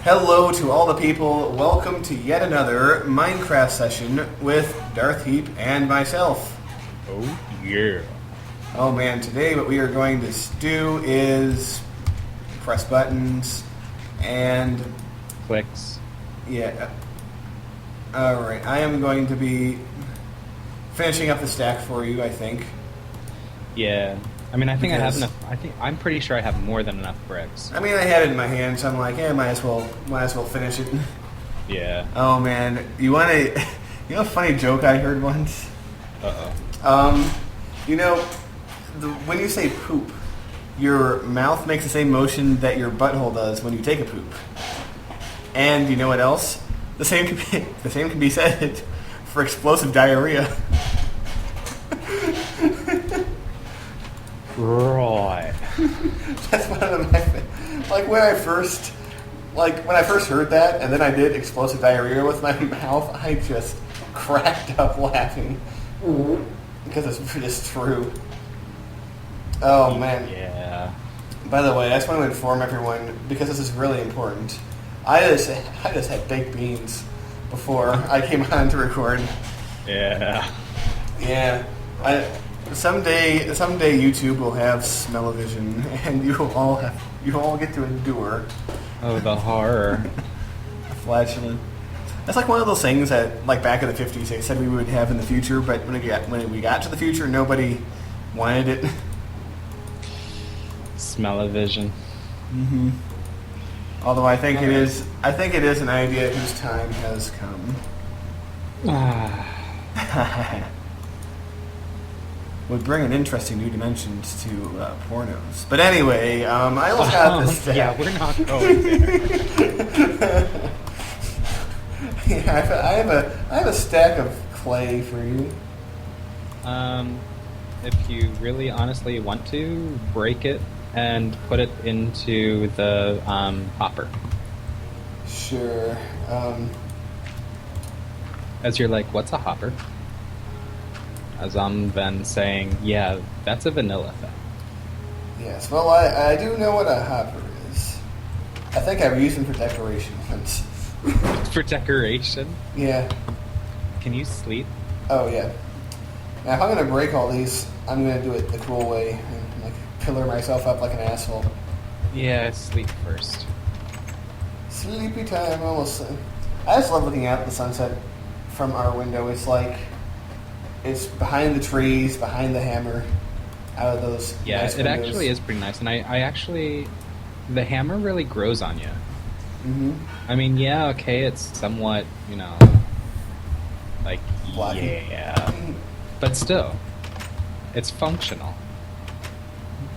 Hello to all the people. Welcome to yet another Minecraft session with DarthHeap and myself. Oh, yeah. Oh man, today what we are going to do is press buttons and... Clicks. Yeah. Alright, I am going to be finishing up the stack for you, I think. Yeah. I mean, I think I have Because- enough. I'm pretty sure I have more than enough bricks. I mean, I had it in my hand, so I'm like, yeah, might as well finish it. Yeah. Oh man, you want to... You know a funny joke I heard once? Uh-oh. You know, when you say poop, your mouth makes the same motion that your butthole does when you take a poop. And you know what else? The same can be said for explosive diarrhea. Right. That's one of my when I first heard that, and then I did explosive diarrhea with my mouth, I just cracked up laughing because it's just true. Oh man. Yeah. By the way, I just want to inform everyone, because this is really important. I just had baked beans before I came on to record. Yeah. Yeah. Someday YouTube will have smell-o-vision, and you all get to endure Oh, the horror. flatulence. That's like one of those things that, like back in the 50s, they said we would have in the future, but when we got to the future, nobody wanted it. Smell-o-vision. Mm-hmm. Although I think it is an idea whose time has come. Would bring an interesting new dimensions to pornos. But anyway, I almost got this stack. Yeah, we're not going there. Yeah, I have a stack of clay for you. If you really honestly want to, break it and put it into the hopper. Sure. As you're like, what's a hopper? As I'm then saying, yeah, that's a vanilla thing. Yes. Well, I do know what a hopper is. I think I've used them for decoration once. For decoration? Yeah. Can you sleep? Oh yeah. Now, if I'm gonna break all these, I'm gonna do it the cool way and like pillar myself up like an asshole. Yeah, sleep first. Sleepy time, almost. I just love looking out at the sunset from our window. It's like it's behind the trees, behind the hammer, out of those. Yeah, nice it windows. actually is pretty nice, and I actually, the hammer really grows on you. Mm-hmm. I mean, yeah, okay, it's somewhat, like, Blocky. yeah, but still, it's functional.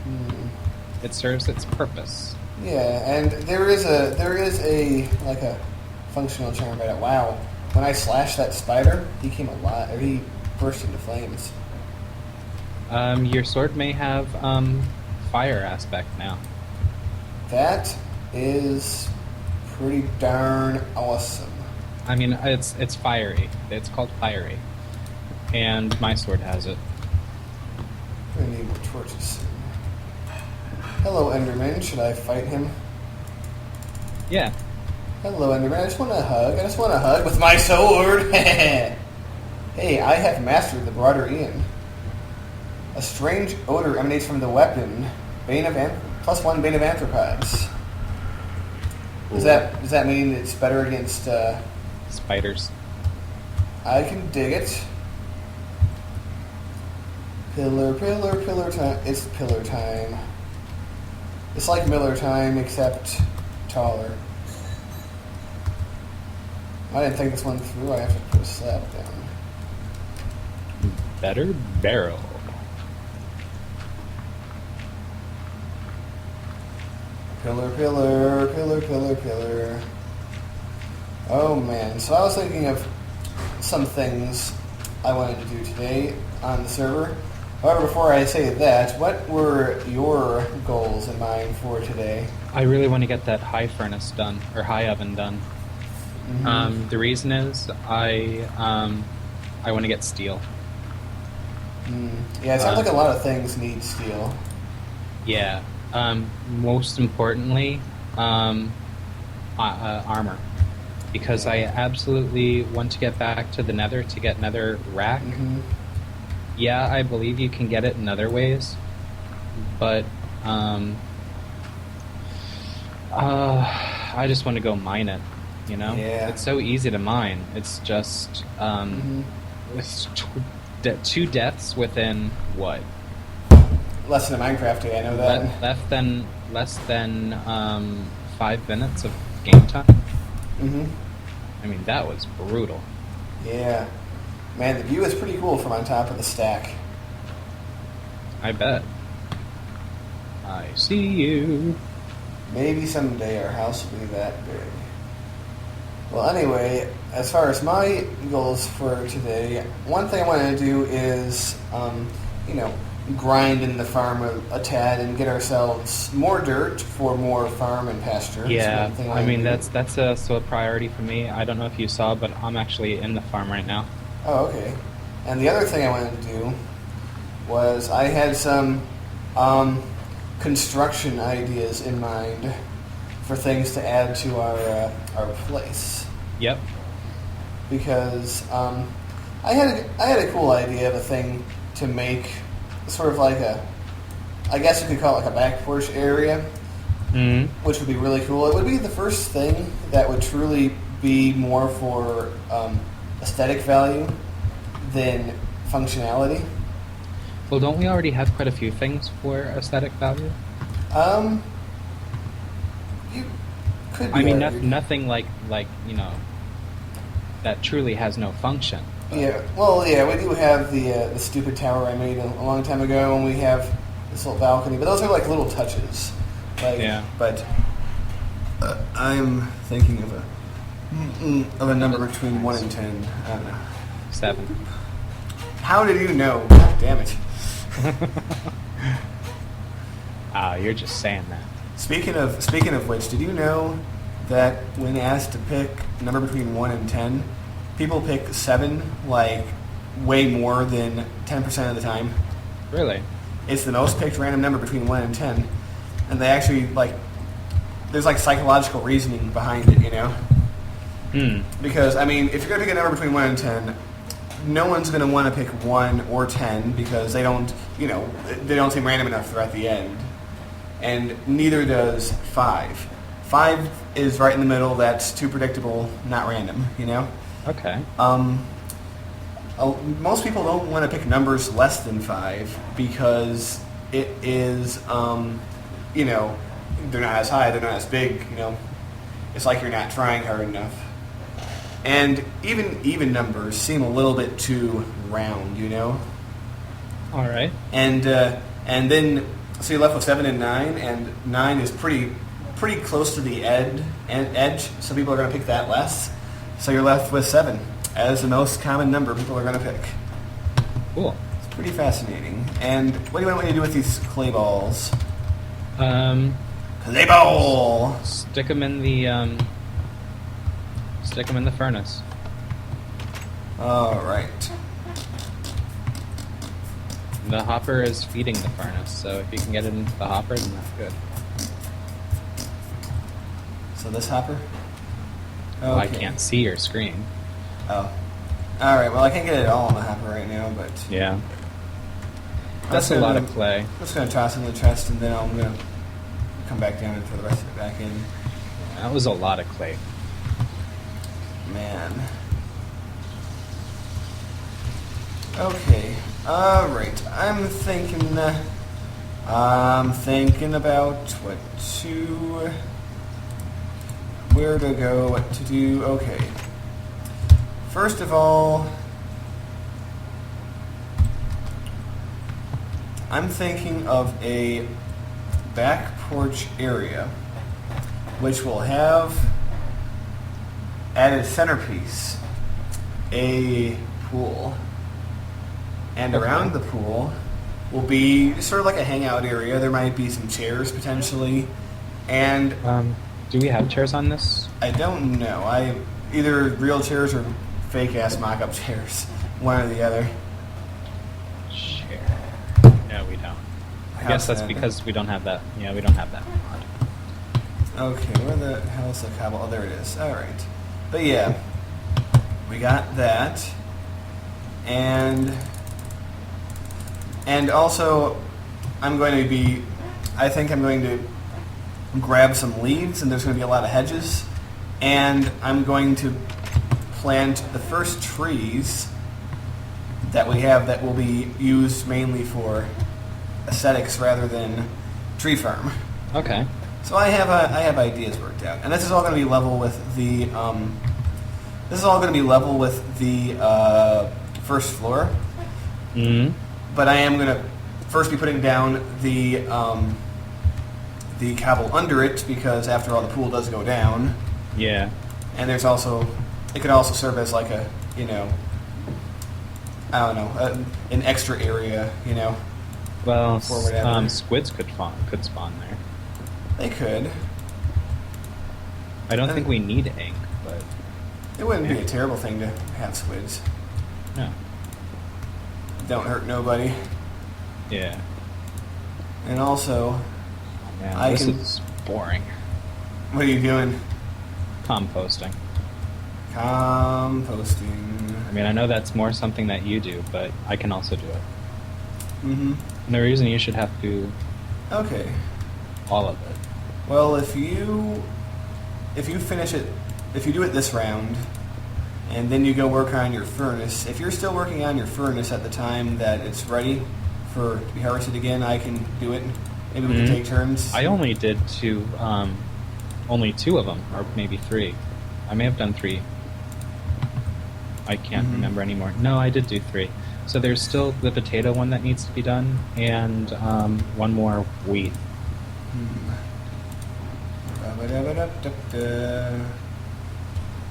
Mm. It serves its purpose. Yeah, and there is a like a functional charm about it. Wow, when I slashed that spider, he came alive. Or he burst into flames. Your sword may have fire aspect now. That is pretty darn awesome. I mean, it's fiery. It's called fiery, and my sword has it. I'm gonna need more torches soon. Hello, Enderman. Should I fight him? Yeah. Hello, Enderman. I just want a hug. I just want a hug with my sword. Hey, I have mastered the broader Ian. A strange odor emanates from the weapon. +1 Bane of Anthropods. Does that mean it's better against? Spiders. I can dig it. Pillar time. It's pillar time. It's like Miller time, except taller. I didn't think this one through. I have to put a slab down. Better barrel. Pillar. Oh man, so I was thinking of some things I wanted to do today on the server. However, before I say that, what were your goals in mind for today? I really want to get that high furnace done, or high oven done. Mm-hmm. The reason is I want to get steel. Yeah, it sounds like a lot of things need steel. Yeah. Most importantly, armor because I absolutely want to get back to the Nether to get Nether rack. Mm-hmm. Yeah, I believe you can get it in other ways, but I just want to go mine it. You know, Yeah. it's so easy to mine. It's just Mm-hmm. it's two deaths within what? Less than a Minecraft day, I know that. Less than 5 minutes of game time. Mm-hmm. I mean, that was brutal. Yeah. Man, the view is pretty cool from on top of the stack. I bet. I see you. Maybe someday our house will be that big. Well, anyway, as far as my goals for today, one thing I want to do is, grind in the farm a tad and get ourselves more dirt for more farm and pasture. Yeah, That's one thing I mean do. that's a priority for me. I don't know if you saw, but I'm actually in the farm right now. Oh, okay. And the other thing I wanted to do was I had some construction ideas in mind for things to add to our place. Yep. Because I had a cool idea of a thing to make sort of like I guess you could call it like a back porch area, Mm-hmm. which would be really cool. It would be the first thing that would truly be more for aesthetic value than functionality. Well, don't we already have quite a few things for aesthetic value? You could. I mean, argued. nothing like that truly has no function. Yeah, well, yeah, we do have the stupid tower I made a long time ago, and we have this little balcony, but those are like little touches. Like, Yeah. But I'm thinking of a number between 1 and 10. I don't know. 7. How did you know? God damn it. You're just saying that. Speaking of which, did you know that when asked to pick a number between 1 and 10, people pick 7 like way more than 10% of the time? Really? It's the most picked random number between 1 and 10. And they actually, there's psychological reasoning behind it, you know? Hmm. Because, I mean, if you're going to pick a number between 1 and 10, no one's going to want to pick 1 or 10 because they don't seem random enough throughout the end. And neither does 5. 5 is right in the middle. That's too predictable, not random, you know? Okay. Most people don't want to pick numbers less than 5 because it is, they're not as high, they're not as big, It's like you're not trying hard enough. And even numbers seem a little bit too round, All right. And then, so you're left with 7 and 9, and 9 is pretty close to the edge, so people are going to pick that less. So you're left with 7 as the most common number people are going to pick. Cool. It's pretty fascinating. And what do you want me to do with these clay balls? Clay ball! Stick them in the furnace. All right. The hopper is feeding the furnace, so if you can get it into the hopper, then that's good. So this hopper? Well, I can't see your screen. Oh. All right. Well, I can't get it all on the hopper right now, but Yeah. That's a lot of clay. I'm just going to toss it in the chest, and then I'm going to come back down and throw the rest of it back in. That was a lot of clay. Man. Okay. All right. I'm thinking about where to go, what to do. Okay. First of all, I'm thinking of a back porch area which will have added centerpiece a pool. And Okay. around the pool will be sort of like a hangout area. There might be some chairs potentially. And Do we have chairs on this? I don't know. Either real chairs or fake ass mock up chairs. One or the other. Chair. No, we don't. I guess How's that's that? because we don't have that. Yeah, we don't have that mod. Okay, where the hell is the cobble? Oh, there it is. All right. But yeah, we got that. And also, I think I'm going to grab some leaves, and there's going to be a lot of hedges, and I'm going to plant the first trees that we have that will be used mainly for aesthetics rather than tree farm. Okay. So I have ideas worked out, and this is all going to be level with the first floor. Mm-hmm. But I am going to first be putting down the cobble under it, because after all, the pool does go down. Yeah. And it could also serve as like a, an extra area, Well, for whatever. squids could spawn there. They could. I don't think we need ink, but It wouldn't be a terrible thing to have squids. no. Don't hurt nobody. Yeah. And also, Oh, man, I this can- is boring. what are you doing? Composting. Composting. I mean, I know that's more something that you do, but I can also do it. Mm-hmm. And the reason you should have to do Okay. all of it. Well, if you finish it, if you do it this round, and then you go work on your furnace, if you're still working on your furnace at the time that it's ready to be harvested again, I can do it. Maybe we can take turns. I only did only two of them, or maybe three. I may have done three. I can't remember anymore. No, I did do three. So there's still the potato one that needs to be done, and one more wheat.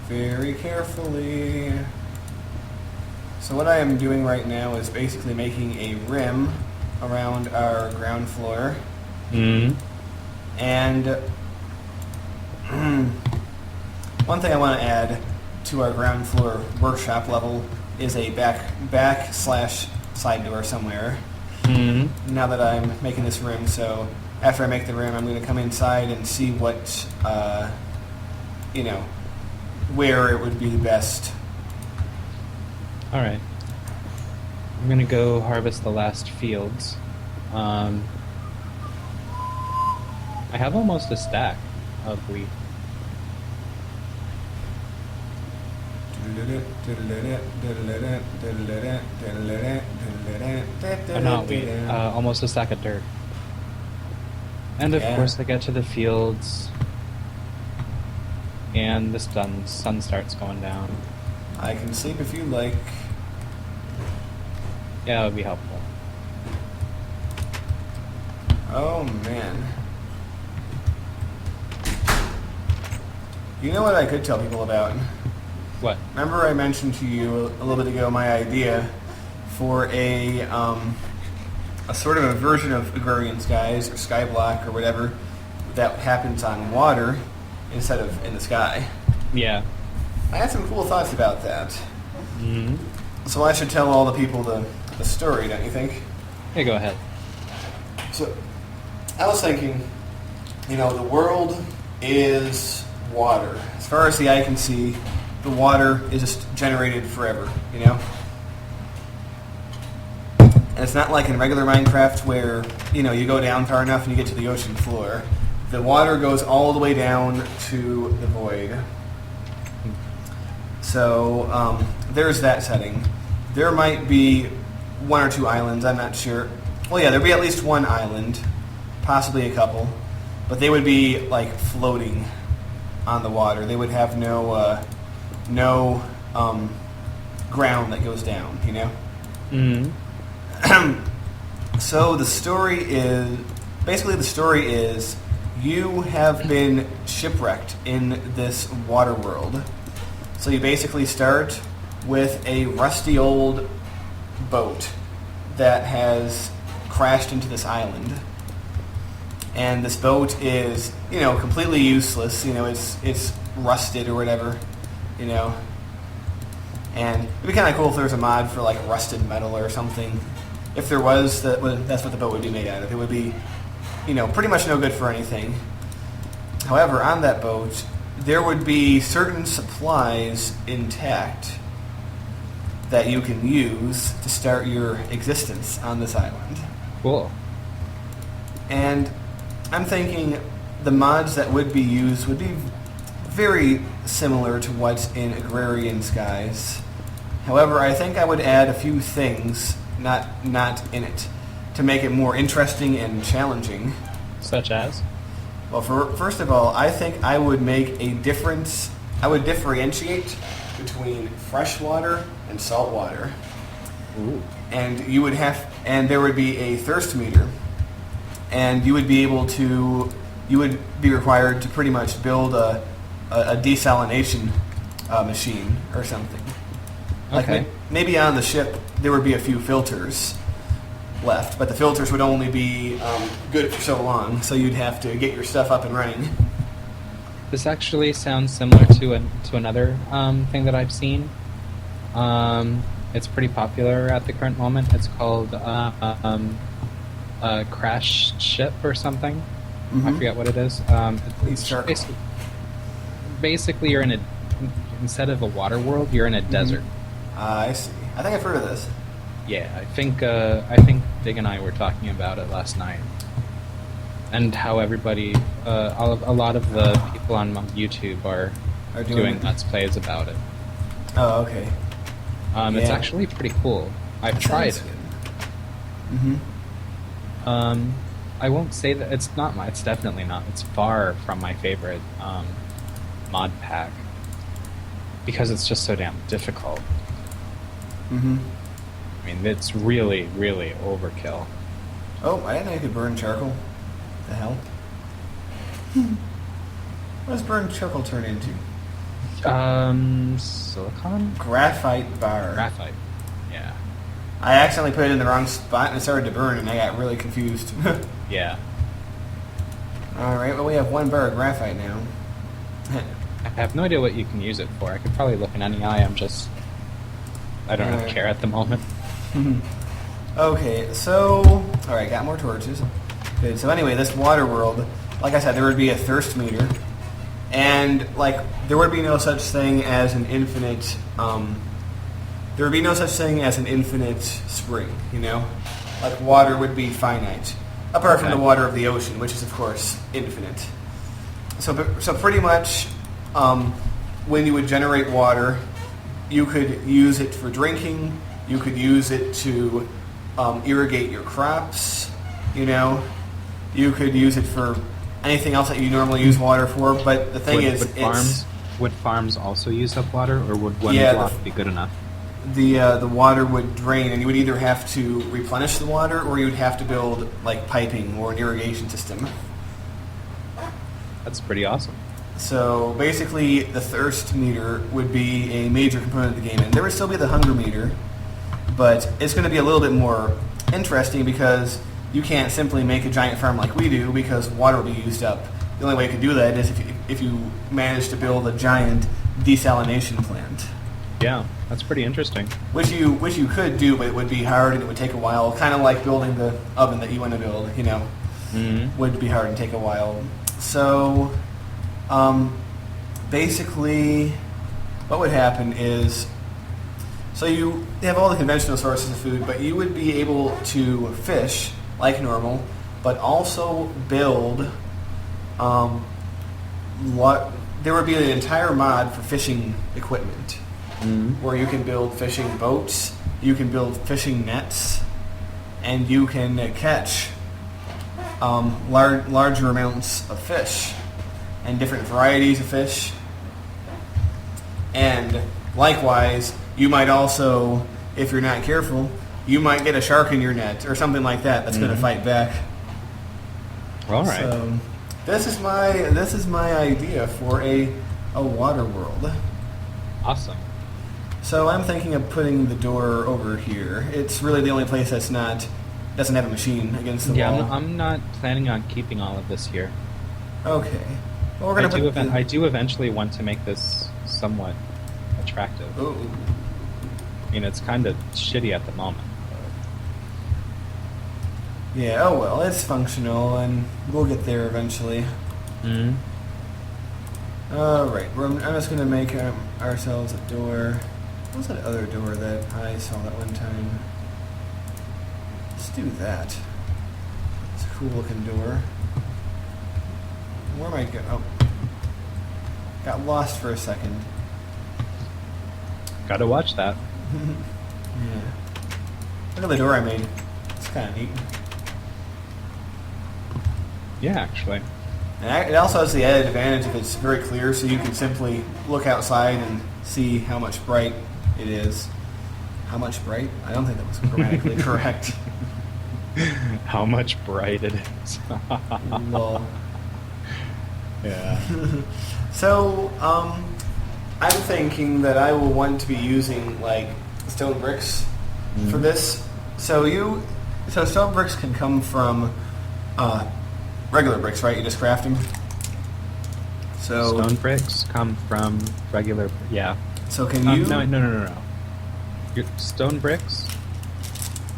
Very carefully. So what I am doing right now is basically making a rim around our ground floor. Mm. And one thing I want to add to our ground floor workshop level is a back/side door somewhere. Mm. Now that I'm making this rim, so after I make the rim, I'm going to come inside and see what, where it would be best. All right. I'm gonna go harvest the last fields. I have almost a stack of wheat. Not wheat. Almost a stack of dirt. And of course, I get to the fields, and the sun starts going down. I can sleep if you like. Yeah, that would be helpful. Oh, man. You know what I could tell people about? What? Remember I mentioned to you a little bit ago my idea for a sort of a version of Agrarian Skies or Skyblock or whatever that happens on water instead of in the sky. Yeah. I had some cool thoughts about that. Mm-hmm. So I should tell all the people the story, don't you think? Hey, go ahead. So I was thinking, the world is water. As far as the eye can see, the water is just generated forever, And it's not like in regular Minecraft where, you go down far enough and you get to the ocean floor. The water goes all the way down to the void. So there's that setting. There might be one or two islands, I'm not sure. Well, yeah, there'd be at least one island, possibly a couple, but they would be like floating on the water. They would have no ground that goes down, Mm-hmm. So the story is you have been shipwrecked in this water world. So you basically start with a rusty old boat that has crashed into this island. And this boat is, completely useless. It's rusted or whatever, And it'd be kind of cool if there was a mod for like rusted metal or something. If there was, that's what the boat would be made out of. It would be, pretty much no good for anything. However, on that boat, there would be certain supplies intact that you can use to start your existence on this island. Cool. And I'm thinking the mods that would be used would be very similar to what's in Agrarian Skies. However, I think I would add a few things not in it to make it more interesting and challenging. Such as? Well, first of all, I think I would make a difference. I would differentiate between freshwater and saltwater. Ooh. And there would be a thirst meter. And you would be required to pretty much build a desalination machine or something. Okay. Like maybe on the ship there would be a few filters left, but the filters would only be good for so long, so you'd have to get your stuff up and running. This actually sounds similar to another thing that I've seen. It's pretty popular at the current moment. It's called Crash Ship or something. Mm-hmm. I forget what it is. It's basically you're in instead of a water world, you're in a desert. I see. I think I've heard of this. Yeah, I think Big and I were talking about it last night, and how everybody, a lot of the people on YouTube are doing Let's Plays about it. Oh, okay. It's actually pretty cool. I've tried it. Mm-hmm. I won't say that it's not my. It's definitely not. It's far from my favorite mod pack because it's just so damn difficult. Mm-hmm. I mean, it's really, really overkill. Oh, I didn't know you could burn charcoal. The hell? What does burn charcoal turn into? Silicon? Graphite bar. Graphite. Yeah. I accidentally put it in the wrong spot and it started to burn and I got really confused. Yeah. Alright, well we have 1 bar of graphite now. I have no idea what you can use it for. I could probably look in any eye. I don't really care at the moment. Okay, so... Alright, got more torches. Good. So anyway, this water world, like I said, there would be a thirst meter. And, there would be no such thing as an infinite... there would be no such thing as an infinite spring, you know? Water would be finite. Apart from the water of the ocean, which is, of course, infinite. So pretty much, when you would generate water, you could use it for drinking, you could use it to irrigate your crops, you know? You could use it for anything else that you normally use water for, but the thing would farms also use up water, or would one block be good enough? The water would drain, and you would either have to replenish the water, or you would have to build piping or an irrigation system. That's pretty awesome. So basically, the thirst meter would be a major component of the game, and there would still be the hunger meter, but it's going to be a little bit more interesting because you can't simply make a giant farm like we do because water will be used up. The only way you can do that is if you manage to build a giant desalination plant. Yeah, that's pretty interesting. Which you could do, but it would be hard and it would take a while. Kind of like building the oven that you want to build, you know. Mm-hmm. Would be hard and take a while. So, basically, what would happen is, so you have all the conventional sources of food, but you would be able to fish like normal, but also build, there would be an entire mod for fishing equipment. Mm-hmm. Where you can build fishing boats, you can build fishing nets, and you can catch larger amounts of fish and different varieties of fish. And likewise, you might also, if you're not careful, you might get a shark in your net or something like that that's going to fight back. All right. So this is my idea for a water world. Awesome. So I'm thinking of putting the door over here. It's really the only place doesn't have a machine against the wall. Yeah, I'm not planning on keeping all of this here. Okay. Well, I do eventually want to make this somewhat attractive. Ooh. I mean, it's kind of shitty at the moment. Yeah, oh well, it's functional, and we'll get there eventually. Mm-hmm. Alright, I'm just going to make ourselves a door. What was that other door that I saw that one time? Let's do that. It's a cool looking door. Where am I going? Oh. Got lost for a second. Gotta watch that. Yeah. Look at the door I made. It's kind of neat. Yeah, actually. And it also has the added advantage if it's very clear, so you can simply look outside and see how much bright it is. How much bright? I don't think that was grammatically correct. How much bright it is. Lol. Yeah. So, I'm thinking that I will want to be using like stone bricks for this. So stone bricks can come from regular bricks, right? You just craft them. So Stone bricks come from regular. Yeah. So can you? No. Your stone bricks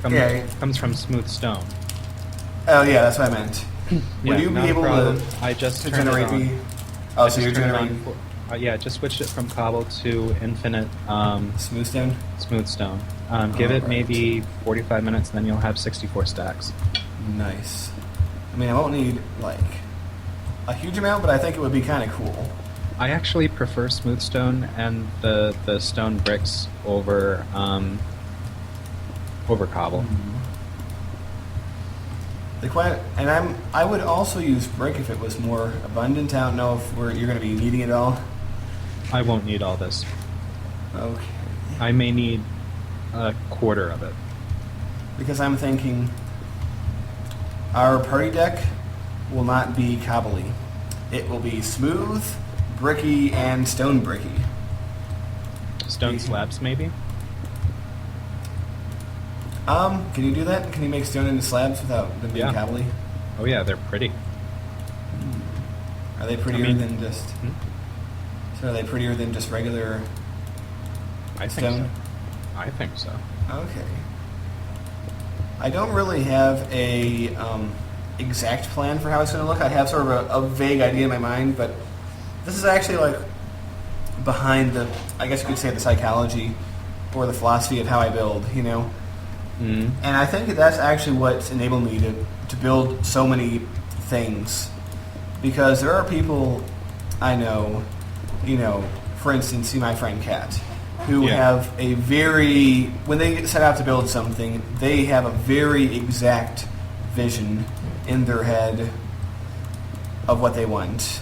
comes from smooth stone. Oh yeah, that's what I meant. Would you be not a able problem. to? I just to turned it generate on. the. Oh, I so just you're turned it on generating yeah, just switched it from cobble to infinite smooth stone. smooth stone. Give it Alright. maybe 45 minutes, and then you'll have 64 stacks. Nice. I mean, I won't need like a huge amount, but I think it would be kind of cool. I actually prefer smooth stone and the stone bricks over cobble. I would also use brick if it was more abundant. I don't know if you're going to be needing it all. I won't need all this. Okay. I may need a quarter of it. Because I'm thinking our party deck will not be cobbly. It will be smooth, bricky, and stone bricky. Stone slabs, maybe? Can you do that? Can you make stone into slabs without them being Yeah. cobbly? Oh yeah, they're pretty. Are they prettier I mean- than just? So are they prettier than just regular I think stone? so. I think so. Okay. I don't really have a exact plan for how it's going to look. I have sort of a vague idea in my mind, but this is actually like behind the, I guess you could say, the psychology or the philosophy of how I build, you know? Mm. And I think that's actually what's enabled me to build so many things. Because there are people I know, you know, for instance, see my friend Kat, who have a very, when they set out to build something, they have a very exact vision in their head of what they want.